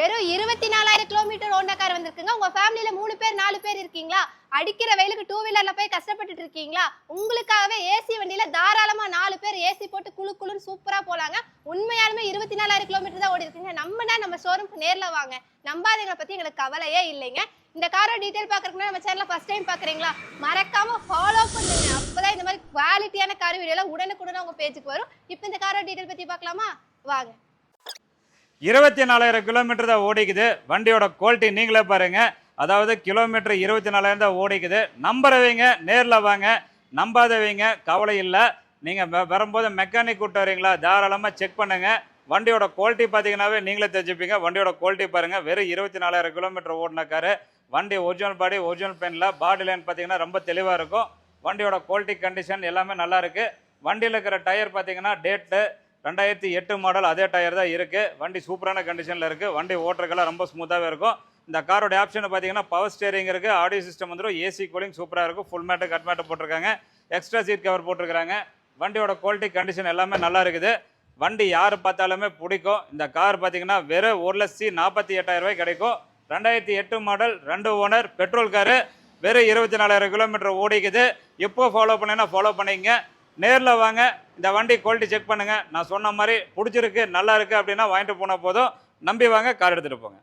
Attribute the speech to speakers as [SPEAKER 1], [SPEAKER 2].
[SPEAKER 1] வெறும் 24,000 கிலோமீட்டர் ஓடின கார் வந்திருக்குங்க. உங்க ஃபேமிலியில 3 பேர் 4 பேர் இருக்கீங்களா? அடிக்கிற வெயிலுக்கு 2 வீலர்ல போய் கஷ்டப்பட்டுட்டு இருக்கீங்களா? உங்களுக்காகவே ஏசி வண்டியில தாராளமா 4 பேர் ஏசி போட்டு குளு குளுன்னு சூப்பரா போலாங்க. உண்மையாலுமே 24,000 கிலோமீட்டர் தான் ஓடி இருக்குங்க. நம்ம ஷோரூம்க்கு நேர்ல வாங்க. நம்பாதீங்களை பத்தி எங்களுக்கு கவலையே இல்லைங்க. இந்த காரோட டீடைல் பாக்குறதுக்கு நம்ம சேனலை ஃபர்ஸ்ட் டைம் பாக்குறீங்களா? மறக்காம ஃபாலோ பண்ணுங்க. அப்பதான் இந்த மாதிரி குவாலிட்டியான கார் வீடியோ எல்லாம் உடனுக்குடன் உங்க பேஜுக்கு வரும். இப்போ இந்த காரோட டீடைல் பத்தி பார்க்கலாமா? வாங்க.
[SPEAKER 2] 24,000 கிலோமீட்டர் தான் ஓடிக்குது. வண்டியோட குவாலிட்டி நீங்களே பாருங்க. அதாவது கிலோமீட்டர் 24,000 தான் ஓடிக்குது. நம்புறவங்க நேரில் வாங்க, நம்பாதவங்க கவலை இல்லை. நீங்கள் வரும்போது மெக்கானிக் கூட்டு வரீங்களா, தாராளமாக செக் பண்ணுங்க. வண்டியோட குவாலிட்டி பார்த்தீங்கன்னாவே நீங்களே தெரிஞ்சுப்பீங்க. வண்டியோட குவாலிட்டி பாருங்கள். வெறும் 24,000 கிலோமீட்டர் ஓடின காரு. வண்டி ஒரிஜினல் பாடி, ஒரிஜினல் பெயிண்டில், பாடி லைன் பார்த்தீங்கன்னா ரொம்ப தெளிவாக இருக்கும். வண்டியோட குவாலிட்டி கண்டிஷன் எல்லாமே நல்லா இருக்குது. வண்டியில் இருக்கிற டயர் பார்த்தீங்கன்னா டேட்டு 2008 மாடல் அதே டயர் தான் இருக்குது. வண்டி சூப்பரான கண்டிஷனில் இருக்குது. வண்டி ஓட்டுறதுக்கெல்லாம் ரொம்ப ஸ்மூத்தாகவே இருக்கும். இந்த காரோட ஆப்ஷன் பார்த்தீங்கன்னா பவர் ஸ்டேரிங் இருக்குது, ஆடியோ சிஸ்டம் வந்துடும், ஏசி கூலிங் சூப்பராக இருக்கும். ஃபுல் மேட்டு கட் மேட்டு போட்டிருக்காங்க, எக்ஸ்ட்ரா சீட் கவர் போட்டிருக்காங்க. வண்டியோட குவாலிட்டி கண்டிஷன் எல்லாமே நல்லா இருக்குது. வண்டி யார் பார்த்தாலுமே பிடிக்கும். இந்த கார் பார்த்தீங்கன்னா வெறும் 1,48,000 கிடைக்கும். 2008 மாடல், 2 ஓனர், பெட்ரோல் காரு. வெறும் 24,000 கிலோமீட்டர் ஓடிக்குது. எப்போ ஃபாலோ பண்ணினா ஃபாலோ பண்ணிங்க. நேரில் வாங்க, இந்த வண்டி குவாலிட்டி செக் பண்ணுங்கள். நான் சொன்ன மாதிரி பிடிச்சிருக்கு, நல்லா இருக்குது அப்படின்னா வாங்கிட்டு போனால் போதும். நம்பி வாங்க, கார் எடுத்துகிட்டு போங்க.